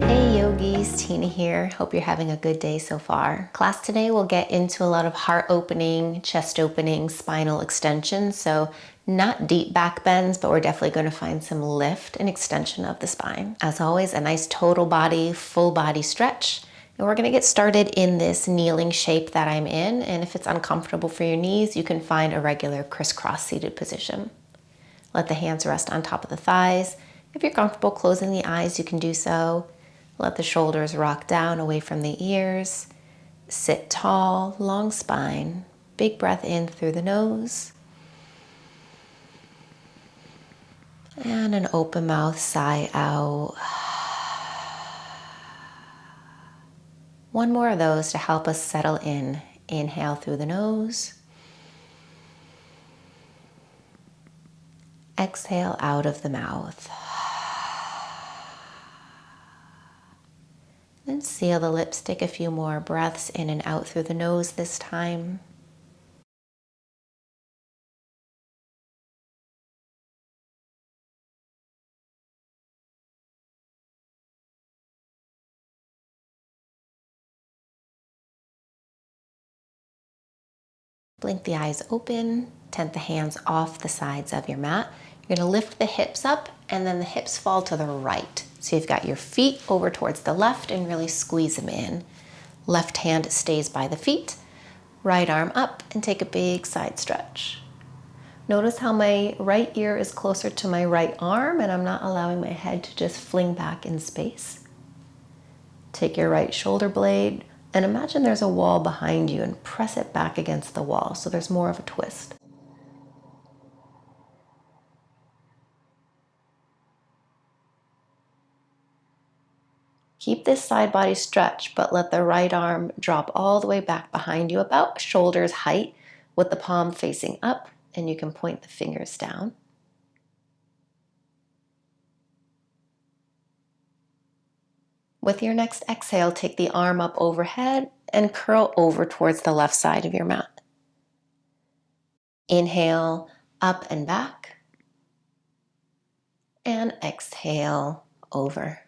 Hey yogis, Tina here. Hope you're having a good day so far. Class today will get into a lot of heart opening, chest opening, spinal extension. So not deep back bends, but we're definitely going to find some lift and extension of the spine. As always, a nice total body, full body stretch. And we're going to get started in this kneeling shape that I'm in. And if it's uncomfortable for your knees, you can find a regular crisscross seated position. Let the hands rest on top of the thighs. If you're comfortable closing the eyes, you can do so. Let the shoulders rock down away from the ears. Sit tall, long spine. Big breath in through the nose. And an open mouth, sigh out. One more of those to help us settle in. Inhale through the nose. Exhale out of the mouth. Then seal the lipstick, a few more breaths in and out through the nose this time. Blink the eyes open, tent the hands off the sides of your mat. You're gonna lift the hips up and then the hips fall to the right. So you've got your feet over towards the left and really squeeze them in. Left hand stays by the feet, right arm up and take a big side stretch. Notice how my right ear is closer to my right arm and I'm not allowing my head to just fling back in space. Take your right shoulder blade and imagine there's a wall behind you and press it back against the wall so there's more of a twist. Keep this side body stretch, but let the right arm drop all the way back behind you, about shoulder's height, with the palm facing up, and you can point the fingers down. With your next exhale, take the arm up overhead and curl over towards the left side of your mat. Inhale, up and back, and exhale, over.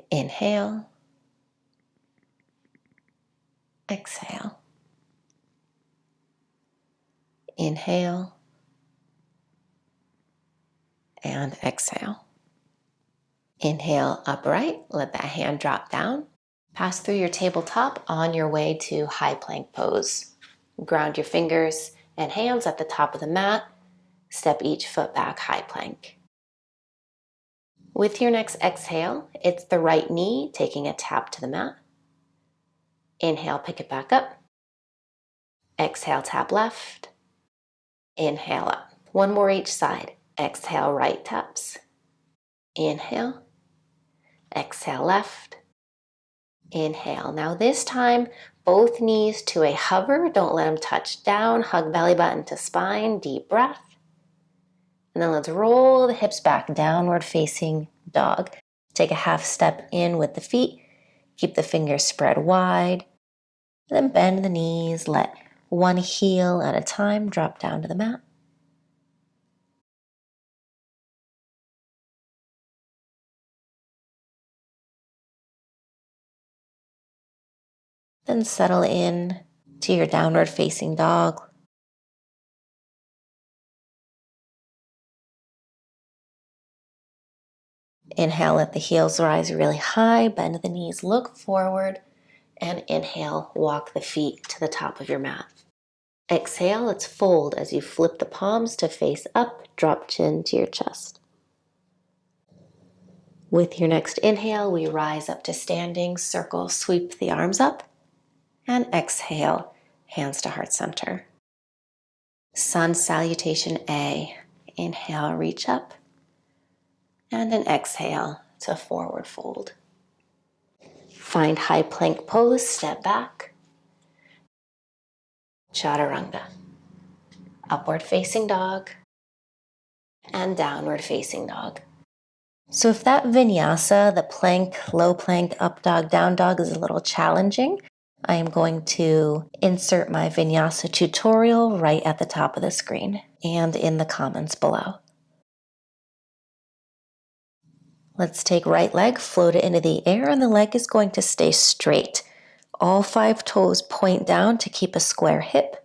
Inhale, exhale. Inhale, and exhale. Inhale, upright, let that hand drop down. Pass through your tabletop on your way to high plank pose. Ground your fingers and hands at the top of the mat. Step each foot back, high plank. With your next exhale, it's the right knee taking a tap to the mat. Inhale, pick it back up. Exhale, tap left. Inhale up. One more each side. Exhale, right taps. Inhale. Exhale, left. Inhale. Now this time, both knees to a hover. Don't let them touch down. Hug belly button to spine. Deep breath. And then let's roll the hips back, downward facing dog. Take a half step in with the feet. Keep the fingers spread wide. Then bend the knees. Let one heel at a time drop down to the mat. Then settle in to your downward facing dog. Inhale, let the heels rise really high, bend the knees, look forward, and inhale, walk the feet to the top of your mat. Exhale, let's fold as you flip the palms to face up, drop chin to your chest. With your next inhale, we rise up to standing, circle, sweep the arms up, and exhale, hands to heart center. Sun salutation A. Inhale, reach up. And an exhale to forward fold. Find high plank pose, step back. Chaturanga. Upward facing dog. And downward facing dog. So if that vinyasa, the plank, low plank, up dog, down dog is a little challenging, I am going to insert my vinyasa tutorial right at the top of the screen and in the comments below. Let's take right leg, float it into the air, and the leg is going to stay straight. All 5 toes point down to keep a square hip.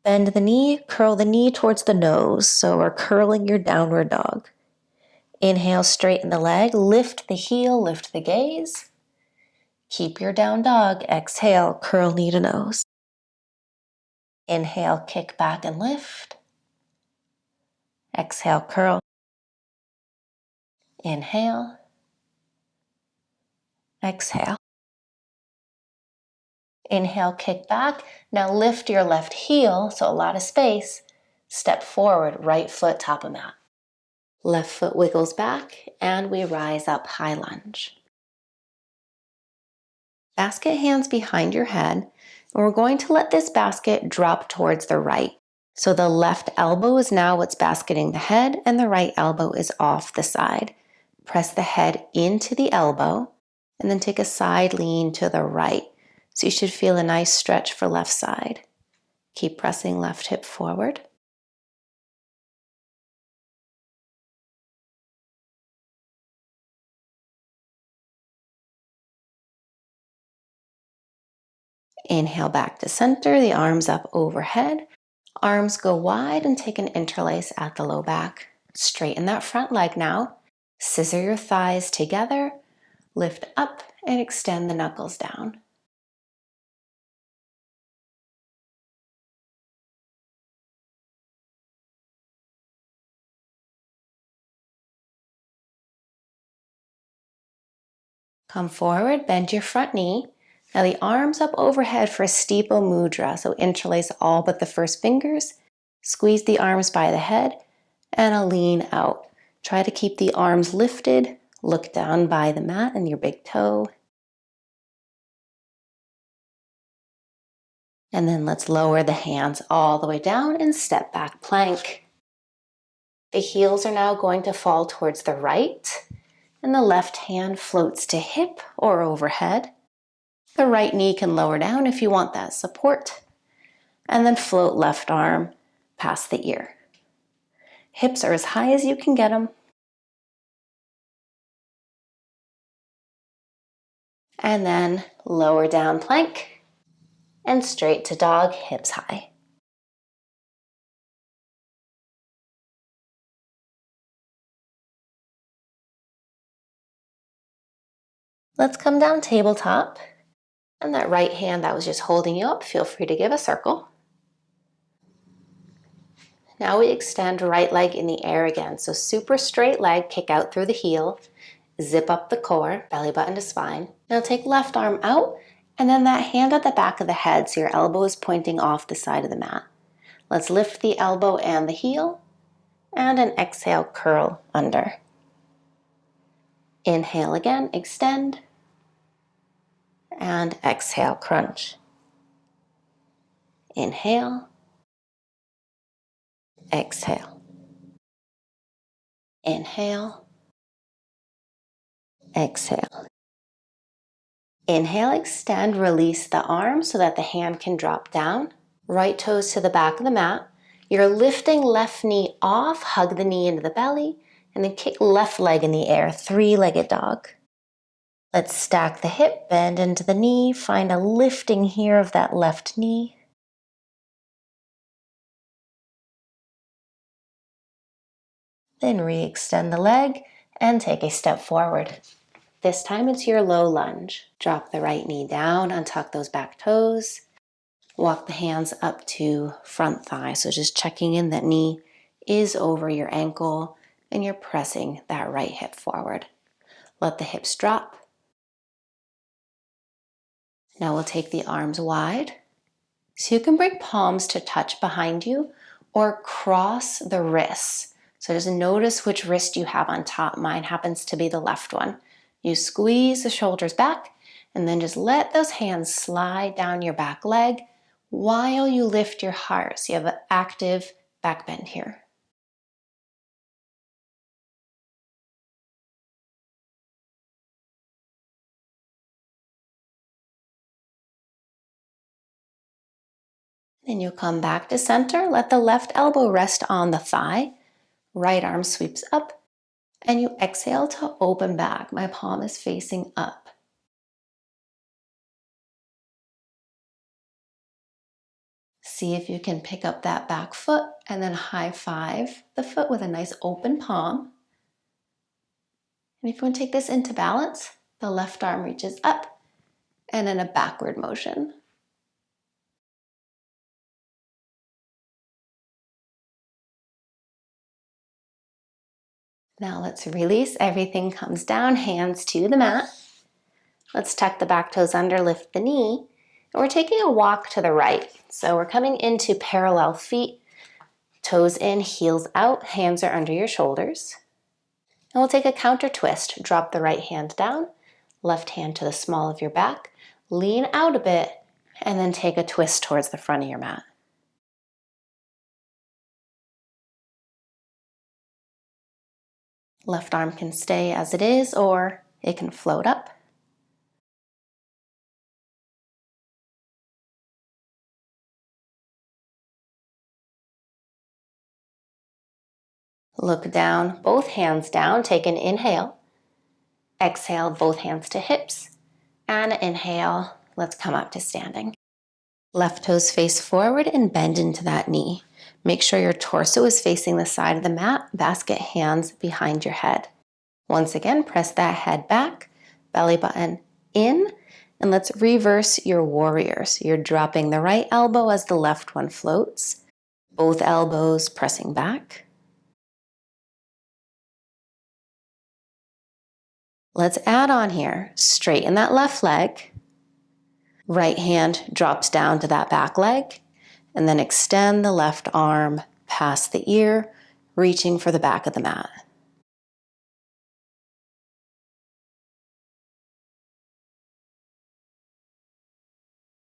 Bend the knee, curl the knee towards the nose, so we're curling your downward dog. Inhale, straighten the leg, lift the heel, lift the gaze. Keep your down dog. Exhale, curl knee to nose. Inhale, kick back and lift. Exhale, curl. Inhale. Exhale. Inhale, kick back. Now lift your left heel, so a lot of space. Step forward, right foot top of mat. Left foot wiggles back, and we rise up, high lunge. Basket hands behind your head, and we're going to let this basket drop towards the right. So the left elbow is now what's basketing the head, and the right elbow is off the side. Press the head into the elbow, and then take a side lean to the right. So you should feel a nice stretch for left side. Keep pressing left hip forward. Inhale back to center, the arms up overhead. Arms go wide and take an interlace at the low back. Straighten that front leg now. Scissor your thighs together. Lift up and extend the knuckles down. Come forward, bend your front knee. Now the arms up overhead for a steeple mudra, so interlace all but the first fingers. Squeeze the arms by the head and a lean out. Try to keep the arms lifted. Look down by the mat and your big toe. And then let's lower the hands all the way down and step back plank. The heels are now going to fall towards the right, and the left hand floats to hip or overhead. The right knee can lower down if you want that support. And then float left arm past the ear. Hips are as high as you can get them. And then lower down plank and straight to dog, hips high. Let's come down tabletop. And that right hand that was just holding you up, feel free to give a circle. Now we extend right leg in the air again. So super straight leg, kick out through the heel, zip up the core, belly button to spine. Now take left arm out, and then that hand at the back of the head so your elbow is pointing off the side of the mat. Let's lift the elbow and the heel, and an exhale, curl under. Inhale again, extend, and exhale, crunch. Inhale, exhale. Inhale, exhale. Inhale, extend, release the arm so that the hand can drop down. Right toes to the back of the mat. You're lifting left knee off, hug the knee into the belly, and then kick left leg in the air, three-legged dog. Let's stack the hip, bend into the knee, find a lifting here of that left knee. Then re-extend the leg and take a step forward. This time it's your low lunge. Drop the right knee down, untuck those back toes. Walk the hands up to front thigh. So just checking in that knee is over your ankle and you're pressing that right hip forward. Let the hips drop. Now we'll take the arms wide. So you can bring palms to touch behind you or cross the wrists. So just notice which wrist you have on top. Mine happens to be the left one. You squeeze the shoulders back and then just let those hands slide down your back leg while you lift your heart. So you have an active back bend here. Then you'll come back to center. Let the left elbow rest on the thigh. Right arm sweeps up And you exhale to open back. My palm is facing up. See if you can pick up that back foot and then high five the foot with a nice open palm. And if you want to take this into balance, the left arm reaches up and in a backward motion. Now let's release. Everything comes down, hands to the mat. Let's tuck the back toes under, lift the knee. And we're taking a walk to the right. So we're coming into parallel feet, toes in, heels out, hands are under your shoulders. And we'll take a counter twist. Drop the right hand down, left hand to the small of your back, lean out a bit, and then take a twist towards the front of your mat. Left arm can stay as it is, or it can float up. Look down, both hands down, take an inhale. Exhale, both hands to hips. And inhale, let's come up to standing. Left toes face forward and bend into that knee. Make sure your torso is facing the side of the mat, basket hands behind your head. Once again, press that head back, belly button in, and let's reverse your warrior. So you're dropping the right elbow as the left one floats, both elbows pressing back. Let's add on here, straighten that left leg, right hand drops down to that back leg, and then extend the left arm past the ear, reaching for the back of the mat.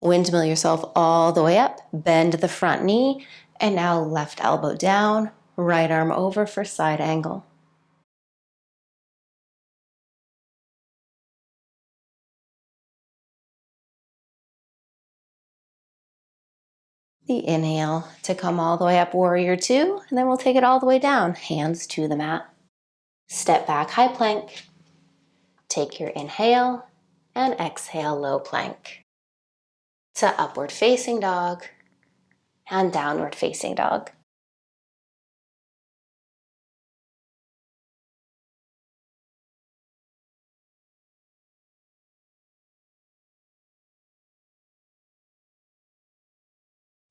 Windmill yourself all the way up, bend the front knee, and now left elbow down, right arm over for side angle. The inhale to come all the way up, warrior two, and then we'll take it all the way down, hands to the mat. Step back, high plank. Take your inhale and exhale, low plank. To upward facing dog and downward facing dog.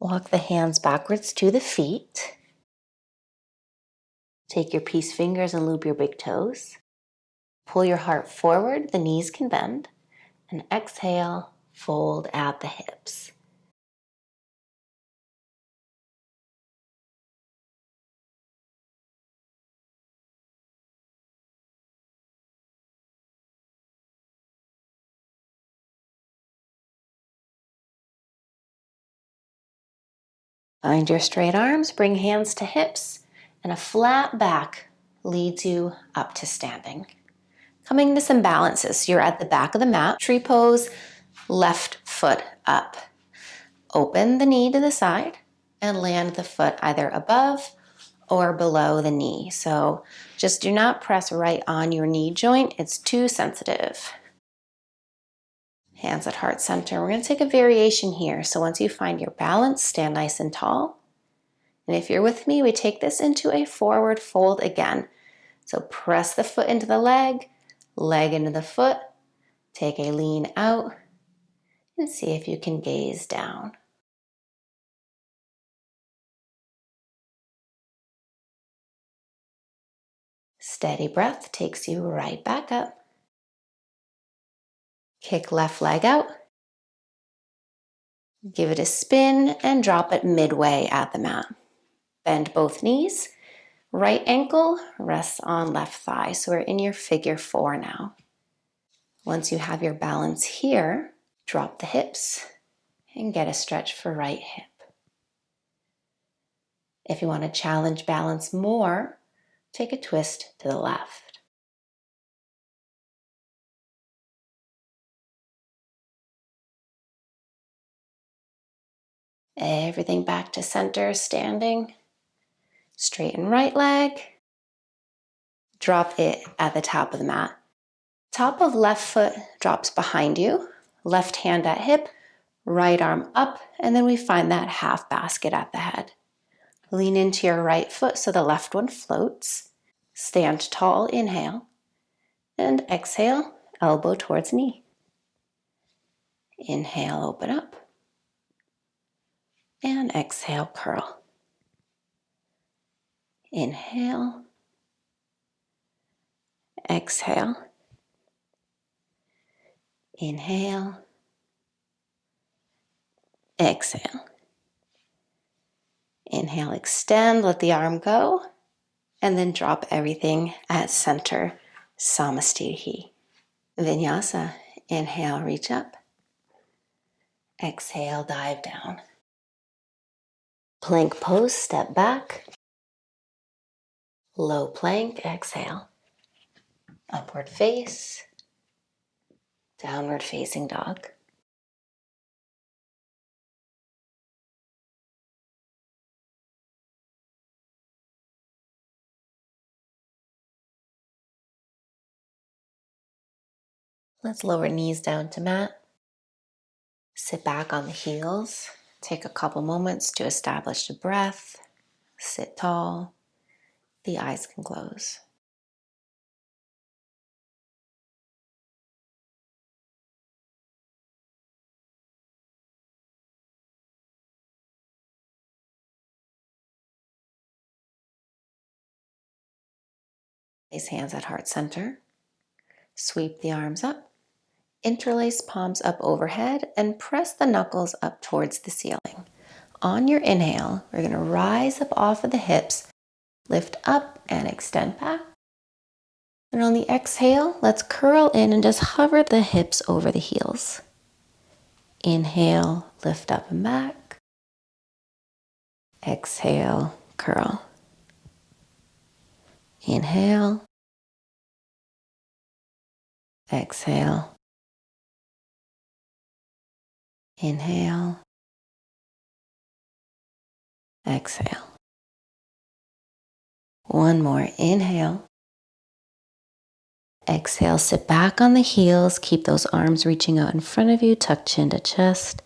Walk the hands backwards to the feet. Take your peace fingers and loop your big toes. Pull your heart forward, the knees can bend. And exhale, fold at the hips. Find your straight arms, bring hands to hips, and a flat back leads you up to standing. Coming to some balances, you're at the back of the mat, tree pose, left foot up. Open the knee to the side and land the foot either above or below the knee. So just do not press right on your knee joint, it's too sensitive. Hands at heart center. We're going to take a variation here. So once you find your balance, stand nice and tall. And if you're with me, we take this into a forward fold again. So press the foot into the leg into the foot. Take a lean out and see if you can gaze down. Steady breath takes you right back up. Kick left leg out. Give it a spin and drop it midway at the mat. Bend both knees. Right ankle rests on left thigh. So we're in your figure four now. Once you have your balance here, drop the hips and get a stretch for right hip. If you want to challenge balance more, take a twist to the left. Everything back to center, standing. Straighten right leg. drop it at the top of the mat. Top of left foot drops behind you, left hand at hip, right arm up, and then we find that half basket at the head. Lean into your right foot so the left one floats. Stand tall, inhale, and exhale, elbow towards knee. Inhale, open up, and exhale, curl. Inhale, exhale, inhale, exhale. Inhale, extend, let the arm go, and then drop everything at center, Namaste. Vinyasa, inhale, reach up. Exhale, dive down. Plank pose, step back. Low plank, exhale. Upward face, downward facing dog. Let's lower knees down to mat. Sit back on the heels. Take a couple moments to establish the breath. Sit tall. The eyes can close. Place hands at heart center. Sweep the arms up. Interlace palms up overhead and press the knuckles up towards the ceiling. On your inhale, we're going to rise up off of the hips, lift up and extend back. And on the exhale, let's curl in and just hover the hips over the heels. Inhale, lift up and back. Exhale, curl. Inhale. Exhale. Inhale. Exhale. One more. Inhale. Exhale, sit back on the heels. Keep those arms reaching out in front of you. Tuck chin to chest.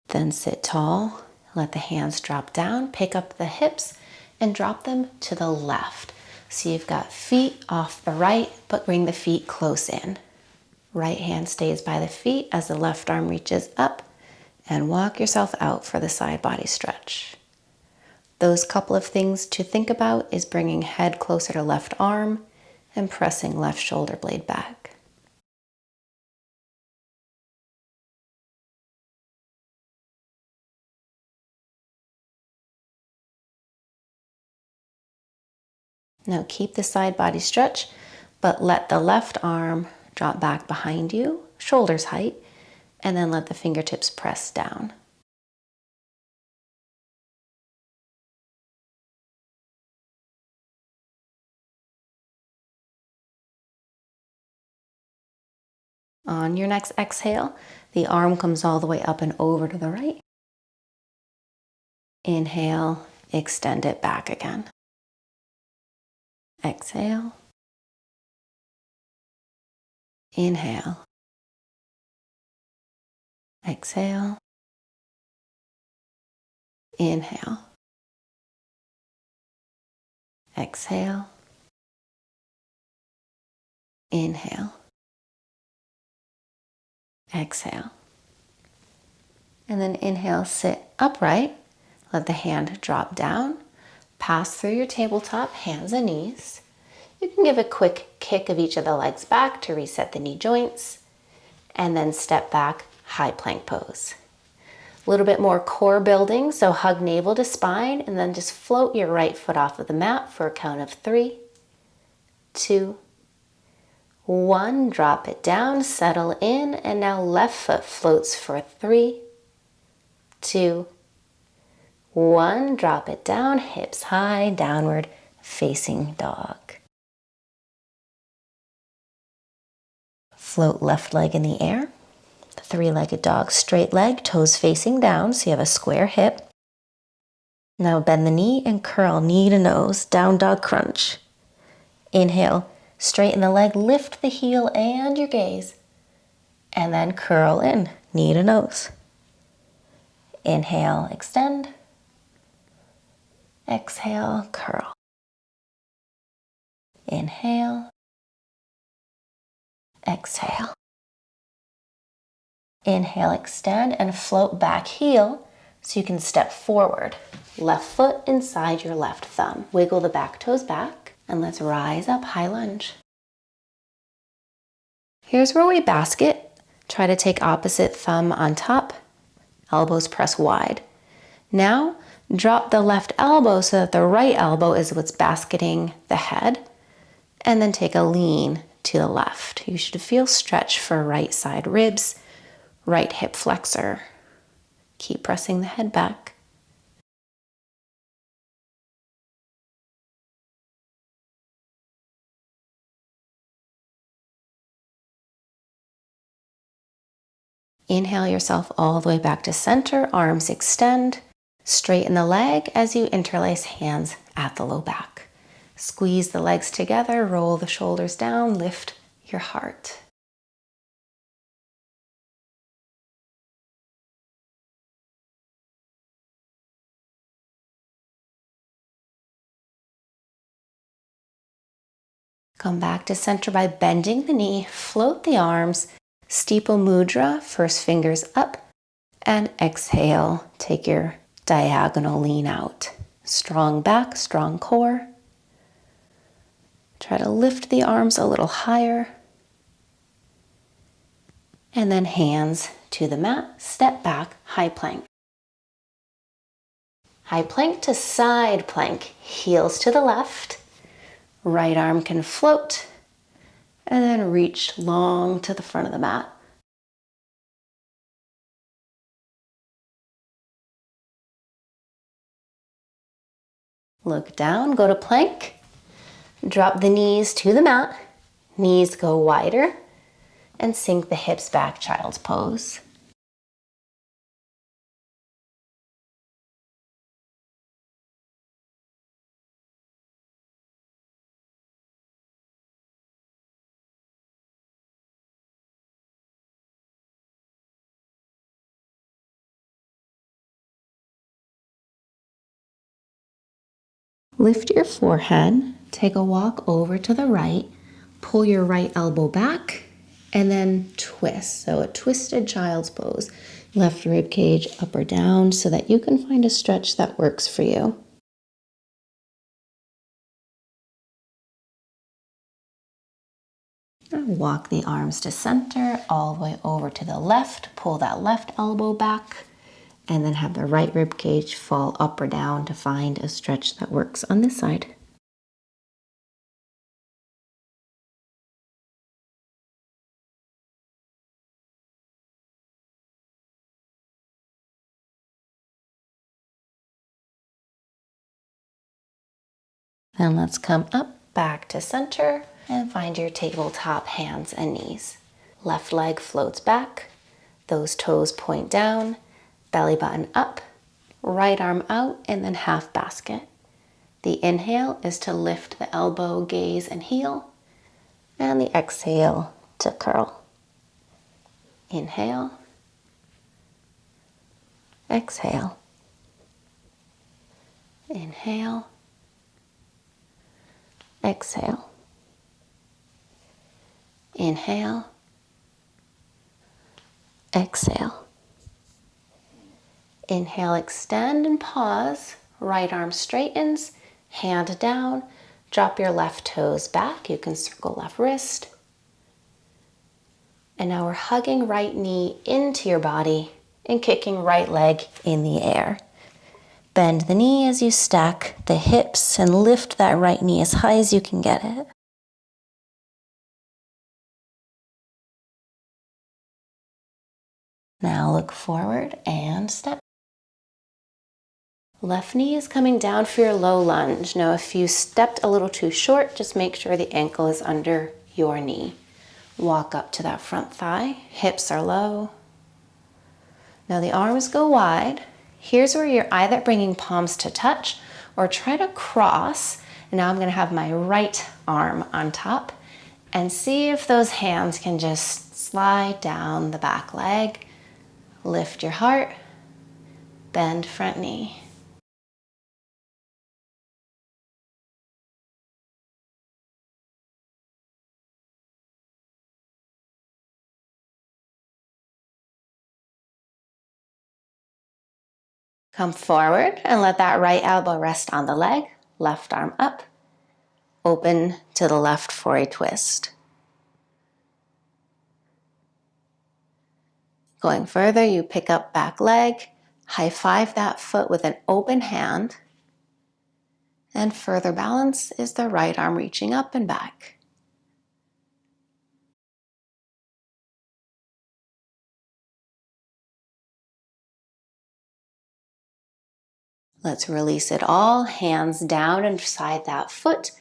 Then sit tall. Let the hands drop down. Pick up the hips and drop them to the left. So you've got feet off the right, but bring the feet close in. Right hand stays by the feet as the left arm reaches up, and walk yourself out for the side body stretch. Those couple of things to think about is bringing head closer to left arm and pressing left shoulder blade back. Now keep the side body stretch, but let the left arm drop back behind you, shoulders height, and then let the fingertips press down. On your next exhale, the arm comes all the way up and over to the right. Inhale, extend it back again. Exhale. Inhale. Exhale. Inhale. Exhale. Inhale. Exhale. And then inhale, sit upright. Let the hand drop down. Pass through your tabletop, hands and knees. You can give a quick kick of each of the legs back to reset the knee joints. And then step back, high plank pose. A little bit more core building, so hug navel to spine, and then just float your right foot off of the mat for a count of 3, 2, 1. Drop it down, settle in, and now left foot floats for 3, 2, 1. Drop it down, hips high, downward facing dog. Float left leg in the air. Three-legged dog, straight leg, toes facing down, so you have a square hip. Now bend the knee and curl knee to nose, down dog crunch. Inhale, straighten the leg, lift the heel and your gaze. And then curl in, knee to nose. Inhale, extend. Exhale, curl. Inhale. Exhale. Inhale, extend and float back heel so you can step forward. Left foot inside your left thumb. Wiggle the back toes back and let's rise up, high lunge. Here's where we basket. Try to take opposite thumb on top, elbows press wide. Now drop the left elbow so that the right elbow is what's basketing the head, and then take a lean to the left. You should feel stretch for right side ribs, right hip flexor. Keep pressing the head back. Inhale yourself all the way back to center, arms extend. Straighten the leg as you interlace hands at the low back. Squeeze the legs together, roll the shoulders down, lift your heart. Come back to center by bending the knee, float the arms, steeple mudra, first fingers up, and exhale, take your diagonal lean out. Strong back, strong core. Try to lift the arms a little higher. And then hands to the mat, step back, high plank. High plank to side plank, heels to the left. Right arm can float, and then reach long to the front of the mat. Look down, go to plank. Drop the knees to the mat. Knees go wider, and sink the hips back, child's pose. Lift your forehead, take a walk over to the right, pull your right elbow back, and then twist. So a twisted child's pose. Left rib cage up or down so that you can find a stretch that works for you. And walk the arms to center, all the way over to the left. Pull that left elbow back, and then have the right rib cage fall up or down to find a stretch that works on this side. Then let's come up, back to center, and find your tabletop hands and knees. Left leg floats back, those toes point down, belly button up, right arm out, and then half basket. The inhale is to lift the elbow, gaze, and heel, and the exhale to curl. Inhale, exhale, inhale, exhale, inhale, exhale. Inhale, extend and pause. Right arm straightens, hand down. Drop your left toes back. You can circle left wrist. And now we're hugging right knee into your body and kicking right leg in the air. Bend the knee as you stack the hips and lift that right knee as high as you can get it. Now look forward and step. Left knee is coming down for your low lunge. Now if you stepped a little too short, just make sure the ankle is under your knee. Walk up to that front thigh, hips are low. Now the arms go wide, Here's where you're either bringing palms to touch or try to cross. And now I'm going to have my right arm on top and see if those hands can just slide down the back leg. Lift your heart, bend front knee. Come forward and let that right elbow rest on the leg, left arm up, open to the left for a twist. Going further, you pick up back leg, high five that foot with an open hand, and further balance is the right arm reaching up and back. Let's release it all, hands down inside that foot,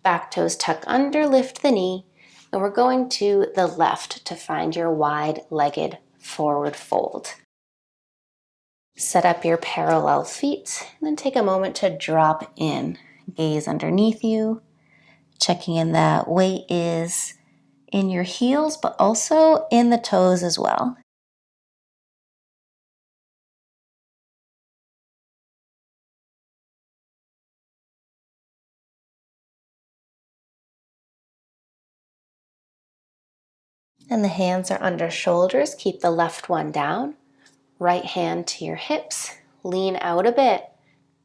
back toes tuck under, lift the knee, and we're going to the left to find your wide-legged forward fold. Set up your parallel feet, and then take a moment to drop in. Gaze underneath you, checking in that weight is in your heels, but also in the toes as well. And the hands are under shoulders. Keep the left one down. Right hand to your hips. Lean out a bit.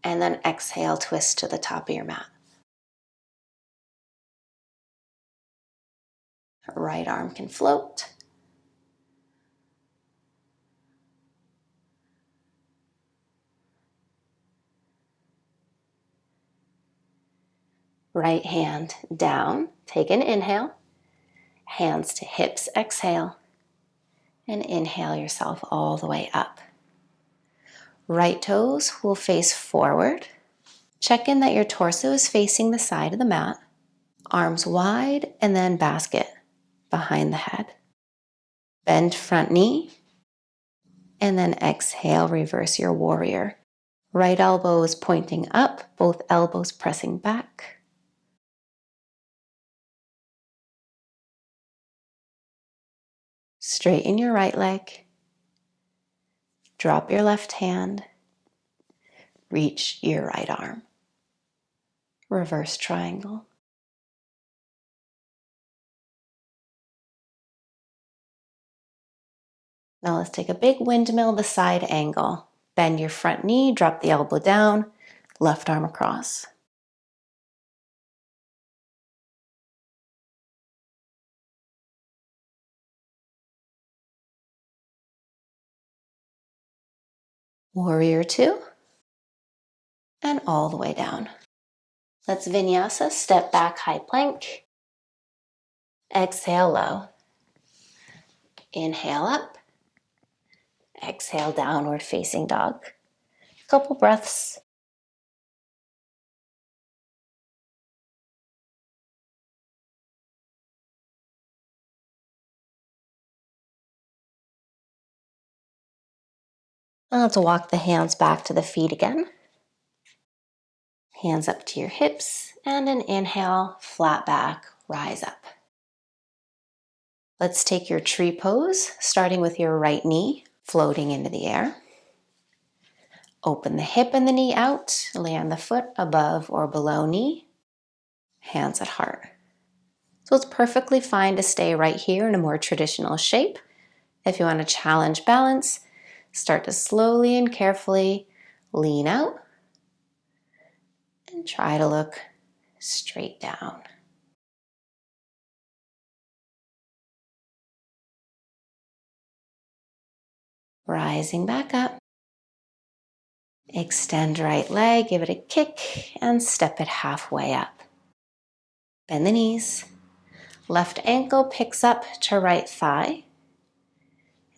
And then exhale, twist to the top of your mat. Right arm can float. Right hand down. Take an inhale. Hands to hips, exhale. And inhale yourself all the way up. Right toes will face forward. Check in that your torso is facing the side of the mat. Arms wide and then basket behind the head. Bend front knee. And then exhale, reverse your warrior. Right elbow is pointing up, both elbows pressing back. Straighten your right leg. Drop your left hand. Reach your right arm. Reverse triangle. Now let's take a big windmill the side angle. Bend your front knee, drop the elbow down, left arm across. Warrior two. And all the way down. Let's vinyasa, step back, high plank. Exhale low. Inhale up. Exhale, downward facing dog. Couple breaths. And let's walk the hands back to the feet again. Hands up to your hips, and an inhale, flat back, rise up. Let's take your tree pose, starting with your right knee, floating into the air. Open the hip and the knee out, land the foot above or below knee, hands at heart. So it's perfectly fine to stay right here in a more traditional shape. If you want to challenge balance, start to slowly and carefully lean out and try to look straight down. Rising back up. Extend right leg, give it a kick, and step it halfway up. Bend the knees. Left ankle picks up to right thigh.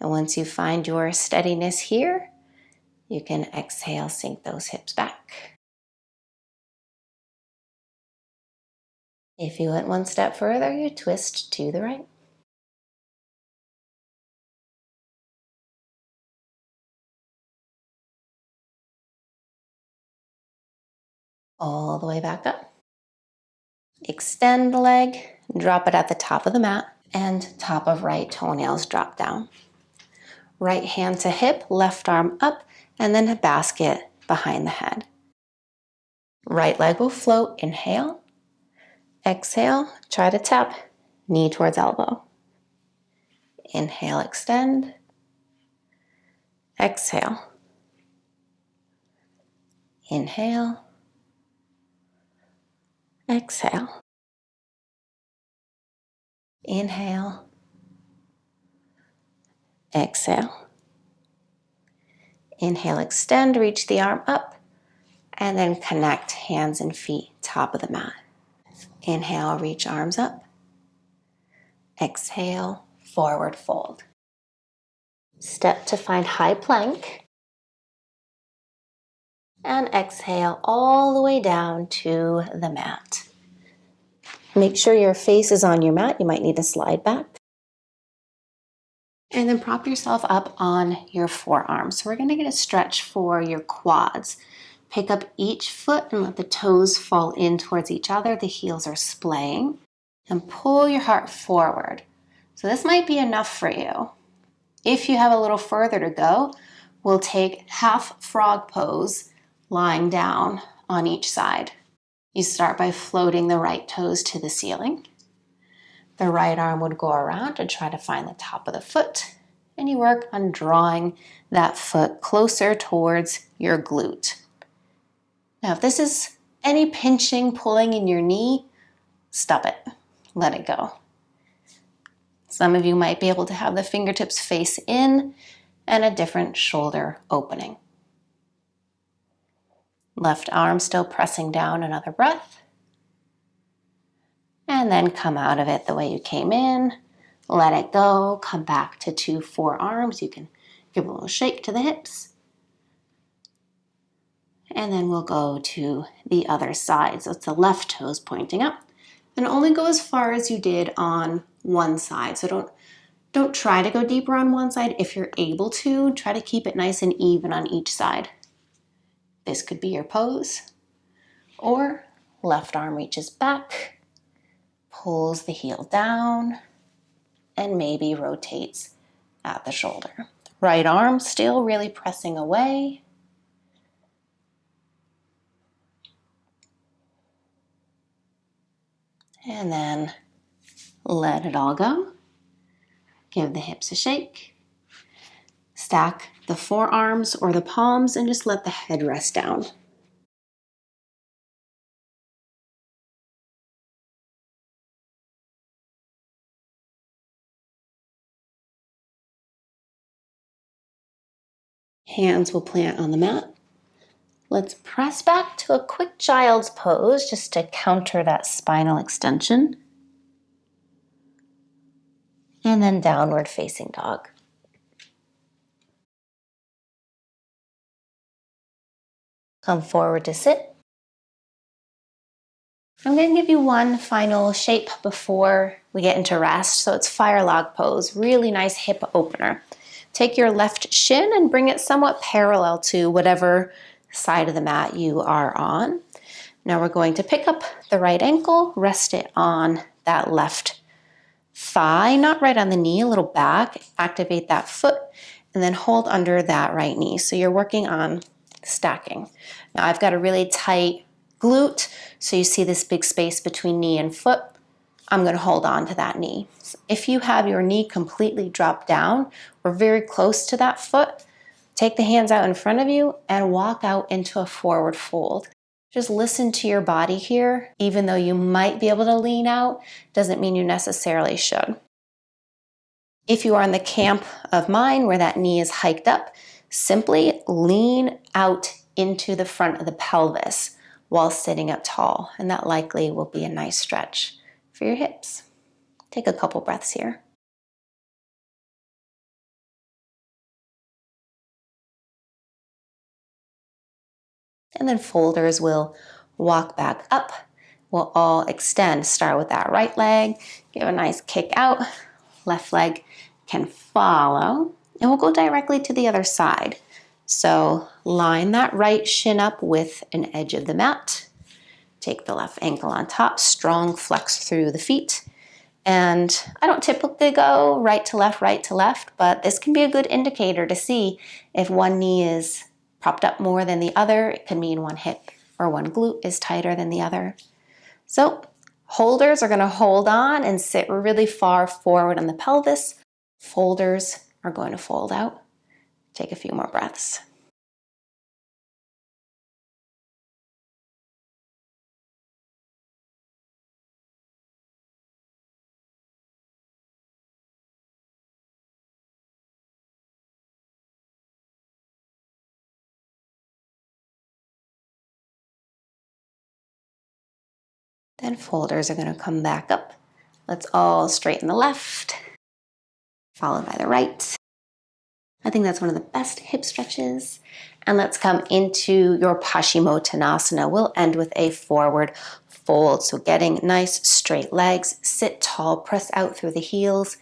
And once you find your steadiness here, you can exhale, sink those hips back. If you went one step further, you twist to the right. all the way back up. Extend the leg, drop it at the top of the mat, and top of right toenails drop down. Right hand to hip, left arm up, and then a basket behind the head. Right leg will float, inhale. Exhale, try to tap knee towards elbow. Inhale, extend. Exhale. Inhale. Exhale. Inhale. Exhale. Inhale, extend, reach the arm up, and then connect hands and feet, top of the mat. Inhale, reach arms up. Exhale, forward fold. Step to find high plank. And exhale all the way down to the mat. Make sure your face is on your mat. You might need to slide back. And then prop yourself up on your forearms. So we're going to get a stretch for your quads. Pick up each foot and let the toes fall in towards each other. The heels are splaying. And pull your heart forward. So this might be enough for you. If you have a little further to go, we'll take half frog pose, lying down on each side. You start by floating the right toes to the ceiling. The right arm would go around and try to find the top of the foot, and you work on drawing that foot closer towards your glute. Now, if this is any pinching, pulling in your knee, stop it. Let it go. Some of you might be able to have the fingertips face in and a different shoulder opening. Left arm still pressing down, another breath. And then come out of it the way you came in. Let it go. Come back to 2 forearms. You can give a little shake to the hips. And then we'll go to the other side. So it's the left toes pointing up. And only go as far as you did on one side. So don't try to go deeper on one side. If you're able to, try to keep it nice and even on each side. This could be your pose. Or left arm reaches back, pulls the heel down, and maybe rotates at the shoulder. Right arm still really pressing away. And then let it all go. Give the hips a shake. Stack the forearms or the palms and just let the head rest down. Hands will plant on the mat. Let's press back to a quick child's pose just to counter that spinal extension. And then downward facing dog. Come forward to sit. I'm going to give you one final shape before we get into rest. So it's fire log pose, really nice hip opener. Take your left shin and bring it somewhat parallel to whatever side of the mat you are on. Now we're going to pick up the right ankle, rest it on that left thigh, not right on the knee, a little back. Activate that foot and then hold under that right knee. So you're working on stacking. Now I've got a really tight glute, so you see this big space between knee and foot. I'm going to hold on to that knee. So if you have your knee completely dropped down or very close to that foot, take the hands out in front of you and walk out into a forward fold. Just listen to your body here. Even though you might be able to lean out, doesn't mean you necessarily should. If you are in the camp of mine where that knee is hiked up, simply lean out into the front of the pelvis while sitting up tall, and that likely will be a nice stretch for your hips. Take a couple breaths here. And then folders will walk back up. We'll all extend. Start with that right leg, give a nice kick out. Left leg can follow, and we'll go directly to the other side. So line that right shin up with an edge of the mat. Take the left ankle on top, strong flex through the feet. And I don't typically go right to left, but this can be a good indicator to see if one knee is propped up more than the other. It could mean one hip or one glute is tighter than the other. So holders are going to hold on and sit really far forward on the pelvis. Folders are going to fold out. Take a few more breaths. Then folders are going to come back up. Let's all straighten the left, followed by the right. I think that's one of the best hip stretches. And let's come into your Paschimottanasana. We'll end with a forward fold. So getting nice straight legs, sit tall, press out through the heels,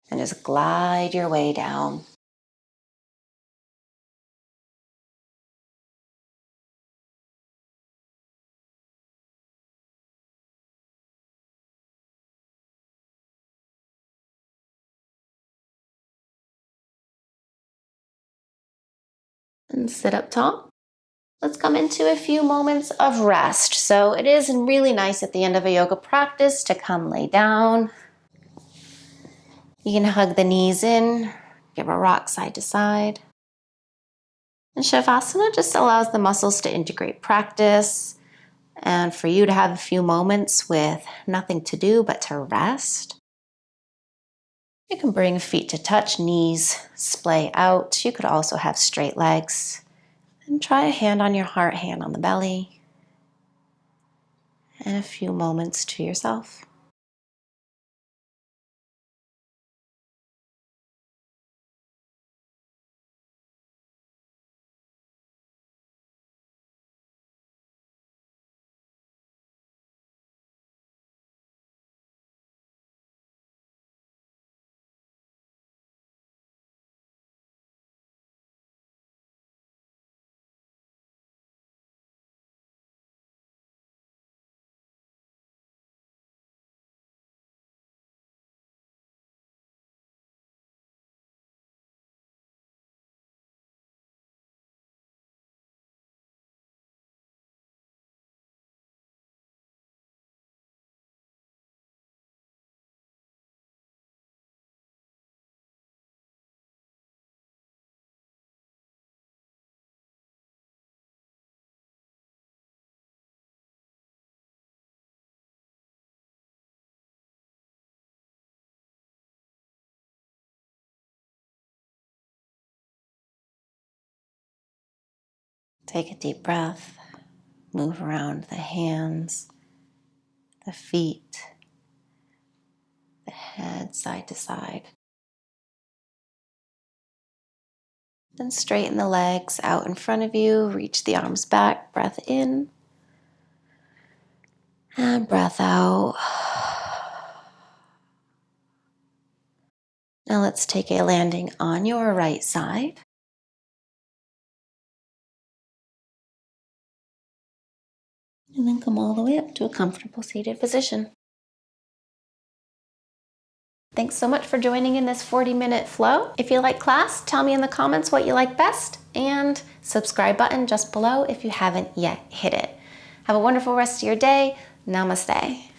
and just glide your way down. And sit up tall. Let's come into a few moments of rest. So it is really nice at the end of a yoga practice to come lay down. You can hug the knees in, give a rock side to side. And Shavasana just allows the muscles to integrate practice and for you to have a few moments with nothing to do but to rest. You can bring feet to touch, knees splay out. You could also have straight legs. And try a hand on your heart, hand on the belly. And a few moments to yourself. Take a deep breath. Move around the hands, the feet, the head side to side. Then straighten the legs out in front of you. Reach the arms back. Breath in. And breath out. Now let's take a landing on your right side. And then come all the way up to a comfortable seated position. Thanks so much for joining in this 40-minute flow. If you like class, tell me in the comments what you like best, and subscribe button just below if you haven't yet hit it. Have a wonderful rest of your day. Namaste.